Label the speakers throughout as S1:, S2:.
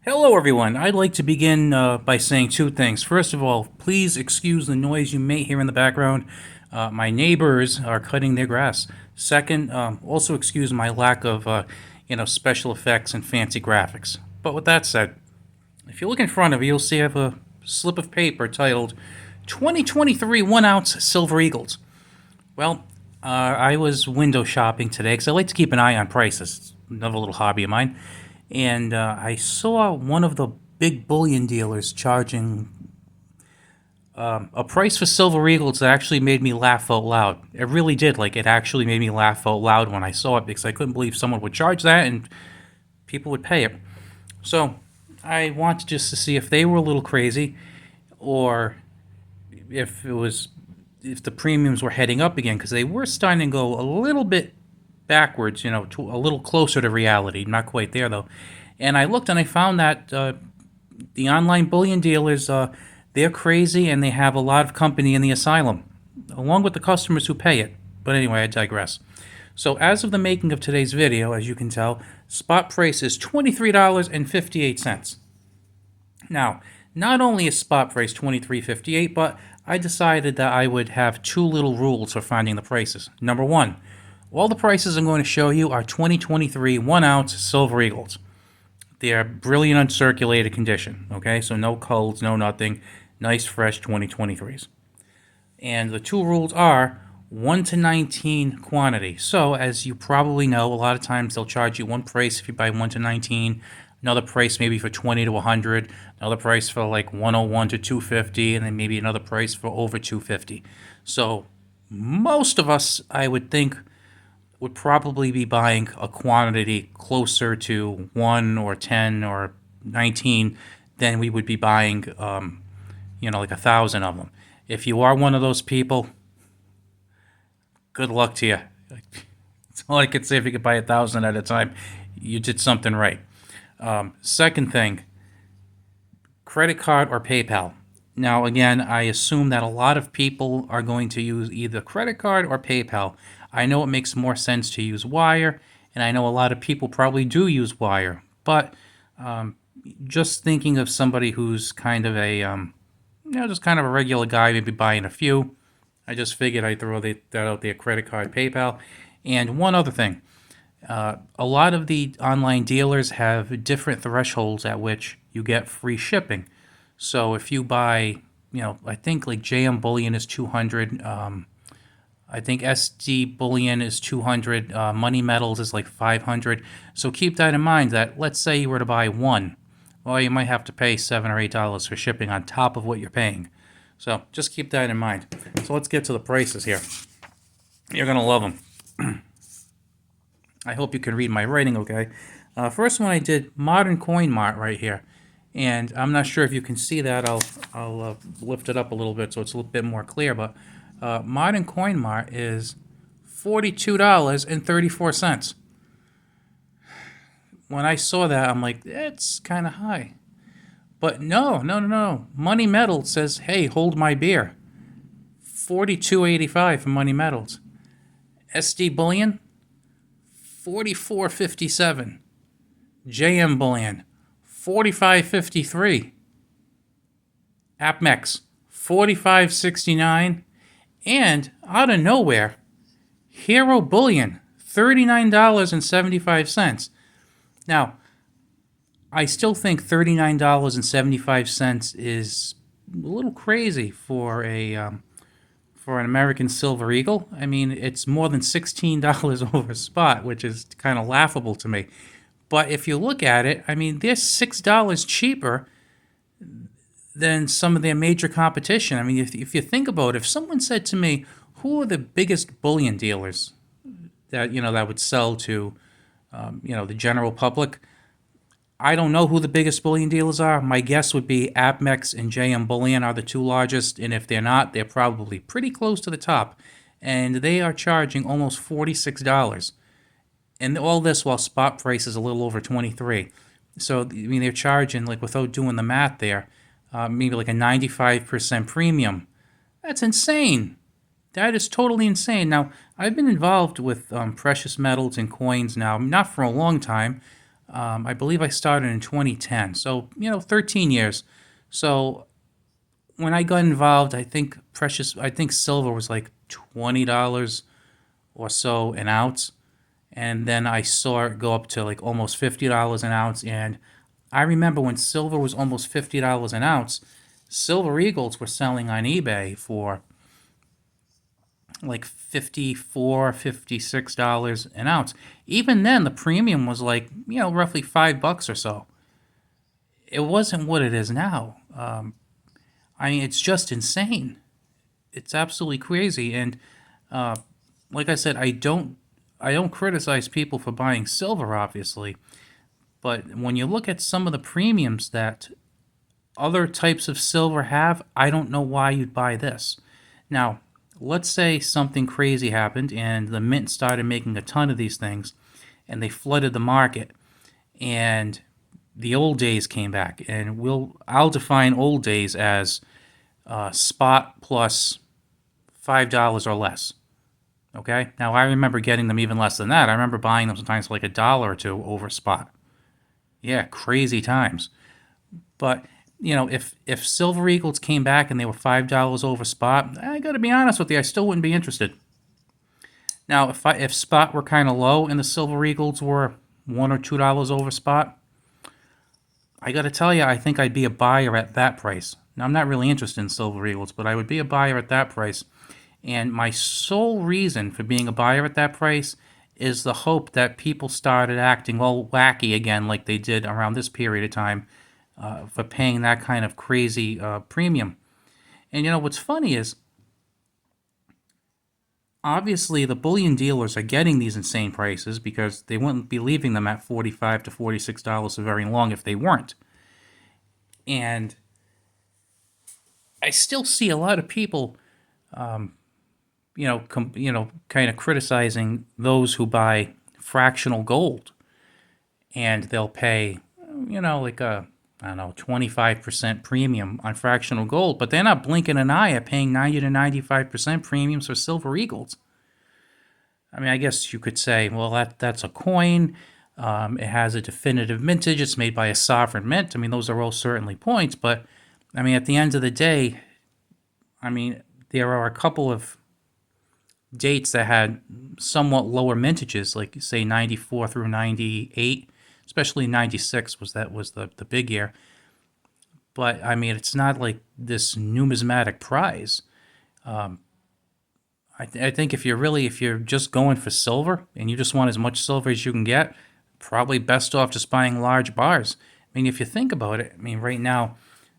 S1: Hello, everyone. I'd like to begin by saying two things. First of all, please excuse the noise you may hear in the background. My neighbors are cutting their grass. Second, also excuse my lack of, special effects and fancy graphics. But with that said, if you look in front of you, you'll see I have a slip of paper titled 2023 1-ounce Silver Eagles. Well, I was window shopping today because I like to keep an eye on prices. It's another little hobby of mine. And I saw one of the big bullion dealers charging a price for Silver Eagles that actually made me laugh out loud. It really did. Like, it actually made me laugh out loud when I saw it because I couldn't believe someone would charge that and people would pay it. So I wanted just to see if they were a little crazy or if the premiums were heading up again because they were starting to go a little bit backwards, to a little closer to reality. Not quite there though. And I looked and I found that the online bullion dealers, they're crazy and they have a lot of company in the asylum, along with the customers who pay it. But anyway, I digress. So as of the making of today's video, as you can tell, spot price is $23.58. Now, not only is spot price $23.58, but I decided that I would have two little rules for finding the prices. Number one, all the prices I'm going to show you are 2023 1-ounce Silver Eagles. They are brilliant uncirculated condition, okay? So no culls, no nothing. Nice, fresh 2023s. And the two rules are 1 to 19 quantity. So, as you probably know, a lot of times they'll charge you one price if you buy 1 to 19, another price maybe for 20 to 100, another price for like 101 to 250, and then maybe another price for over 250. So, most of us, I would think, would probably be buying a quantity closer to 1 or 10 or 19 than we would be buying, like 1,000 of them. If you are one of those people, good luck to you. That's all I could say. If you could buy 1,000 at a time, you did something right. Second thing, credit card or PayPal. Now, again, I assume that a lot of people are going to use either credit card or PayPal. I know it makes more sense to use wire, and I know a lot of people probably do use wire. But just thinking of somebody who's kind of just kind of a regular guy, maybe buying a few, I just figured I'd throw that out there, credit card, PayPal. And one other thing, a lot of the online dealers have different thresholds at which you get free shipping. So if you buy, I think like JM Bullion is 200. I think SD Bullion is 200. Money Metals is like 500. So keep that in mind that let's say you were to buy one. Well, you might have to pay $7 or $8 for shipping on top of what you're paying. So just keep that in mind. So let's get to the prices here. You're going to love them. I hope you can read my writing okay. First one I did, Modern Coin Mart right here. And I'm not sure if you can see that. I'll lift it up a little bit so it's a little bit more clear. But Modern Coin Mart is $42.34. When I saw that, I'm like, it's kind of high. But no. Money Metals says, hey, hold my beer. $42.85 for Money Metals. SD Bullion, $44.57. JM Bullion, $45.53. APMEX, $45.69. And out of nowhere, Hero Bullion, $39.75. Now, I still think $39.75 is a little crazy for an American Silver Eagle. I mean, it's more than $16 over spot, which is kind of laughable to me. But if you look at it, I mean, they're $6 cheaper than some of their major competition. I mean, if you think about it, if someone said to me, who are the biggest bullion dealers that would sell to the general public, I don't know who the biggest bullion dealers are. My guess would be APMEX and JM Bullion are the two largest, and if they're not, they're probably pretty close to the top. And they are charging almost $46. And all this while spot price is a little over 23. So, I mean, they're charging, like, without doing the math there, maybe like a 95% premium. That's insane. That is totally insane. Now, I've been involved with precious metals and coins now, not for a long time. I believe I started in 2010, so 13 years. So when I got involved, I think silver was like $20 or so an ounce, and then I saw it go up to like almost $50 an ounce. And I remember when silver was almost $50 an ounce, Silver Eagles were selling on eBay for like 54, $56 an ounce. Even then, the premium was like, roughly $5 or so. It wasn't what it is now. I mean, it's just insane. It's absolutely crazy. And like I said, I don't criticize people for buying silver, obviously. But when you look at some of the premiums that other types of silver have, I don't know why you'd buy this. Now, let's say something crazy happened and the mint started making a ton of these things and they flooded the market and the old days came back. And I'll define old days as spot plus $5 or less. Okay? Now, I remember getting them even less than that. I remember buying them sometimes for like $1 or two over spot. Yeah, crazy times. But if Silver Eagles came back and they were $5 over spot, I got to be honest with you, I still wouldn't be interested. Now, if spot were kind of low and the Silver Eagles were $1 or $2 over spot, I got to tell you, I think I'd be a buyer at that price. Now, I'm not really interested in Silver Eagles, but I would be a buyer at that price. And my sole reason for being a buyer at that price is the hope that people started acting all wacky again, like they did around this period of time, for paying that kind of crazy premium. And what's funny is, obviously, the bullion dealers are getting these insane prices because they wouldn't be leaving them at $45 to $46 for very long if they weren't. And I still see a lot of people, kind of criticizing those who buy fractional gold, and they'll pay, like a, I don't know, 25% premium on fractional gold, but they're not blinking an eye at paying 90 to 95% premiums for Silver Eagles. I mean, I guess you could say, well, that's a coin. It has a definitive mintage. It's made by a sovereign mint. I mean, those are all certainly points, but I mean, at the end of the day, I mean, there are a couple of dates that had somewhat lower mintages, like say 94 through 98, especially 96 was the big year. But I mean, it's not like this numismatic prize. I think if you're just going for silver and you just want as much silver as you can get, probably best off just buying large bars. I mean, if you think about it, I mean, right now,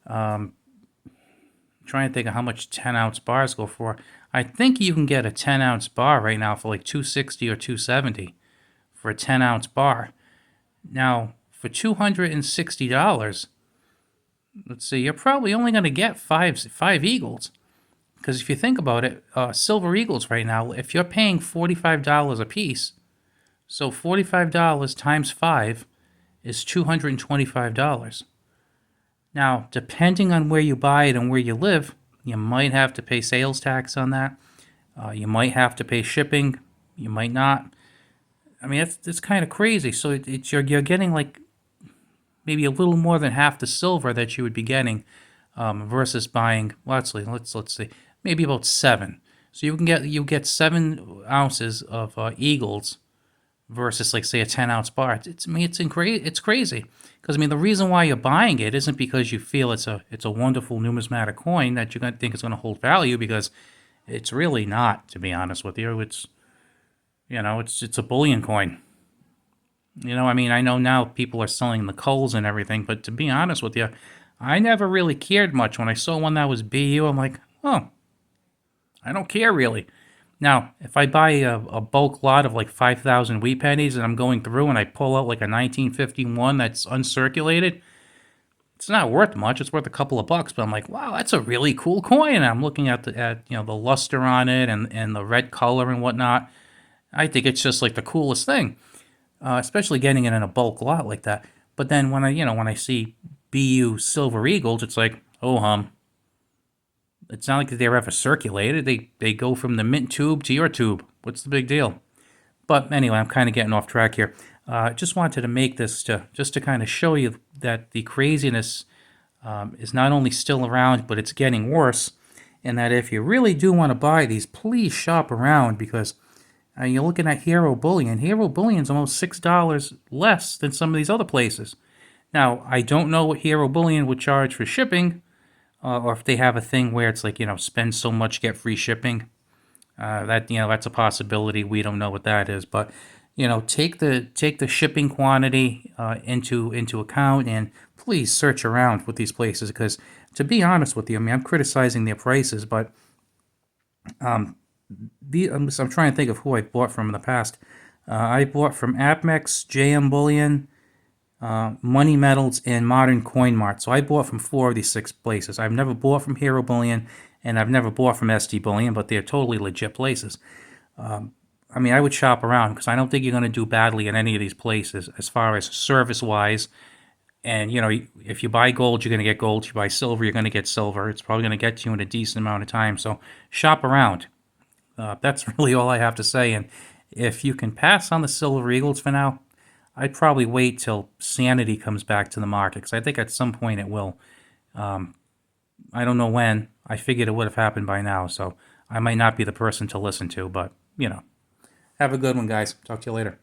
S1: trying to think of how much 10-ounce bars go for. I think you can get a 10-ounce bar right now for like $260 or $270 for a 10-ounce bar. Now, for $260, let's see, you're probably only going to get five Eagles. Because if you think about it, Silver Eagles right now, if you're paying $45 a piece, so $45 times 5 is $225. Now, depending on where you buy it and where you live, you might have to pay sales tax on that. You might have to pay shipping. You might not. I mean, it's kind of crazy. So you're getting like maybe a little more than half the silver that you would be getting, versus buying. Well, let's see, maybe about 7. So you get 7 ounces of Eagles versus like say a 10-ounce bar. It's crazy because I mean the reason why you're buying it isn't because you feel it's a wonderful numismatic coin that you're gonna think is going to hold value, because it's really not, to be honest with you. It's a bullion coin. I mean, I know now people are selling the culls and everything, but to be honest with you, I never really cared much. When I saw one that was BU, I'm like, oh, I don't care really. Now, if I buy a bulk lot of like 5,000 wheat pennies and I'm going through and I pull out like a 1951 that's uncirculated, it's not worth much. It's worth a couple of bucks, but I'm like, wow, that's a really cool coin. And I'm looking at the luster on it and the red color and whatnot. I think it's just like the coolest thing, especially getting it in a bulk lot like that. But then when I see BU Silver Eagles, it's like, oh hum. It's not like they're ever circulated. They go from the mint tube to your tube. What's the big deal? But anyway, I'm kind of getting off track here. Just wanted to make this just to kind of show you that the craziness is not only still around, but it's getting worse. And that if you really do want to buy these, please shop around, because you're looking at Hero Bullion. Hero Bullion's almost $6 less than some of these other places. Now, I don't know what Hero Bullion would charge for shipping, or if they have a thing where it's like, spend so much, get free shipping. That's a possibility. We don't know what that is, but take the shipping quantity into account, and please search around with these places, because to be honest with you, I mean, I'm criticizing their prices, but I'm trying to think of who I bought from in the past. I bought from APMEX, JM Bullion, Money Metals, and Modern Coin Mart. So I bought from 4 of these 6 places. I've never bought from Hero Bullion, and I've never bought from SD Bullion, but they're totally legit places. I mean, I would shop around, because I don't think you're going to do badly in any of these places as far as service-wise. And, if you buy gold, you're going to get gold. If you buy silver, you're going to get silver. It's probably going to get to you in a decent amount of time. So shop around. That's really all I have to say. And if you can pass on the Silver Eagles for now, I'd probably wait till sanity comes back to the market, because I think at some point it will. I don't know when. I figured it would have happened by now, so I might not be the person to listen to, but, have a good one, guys. Talk to you later.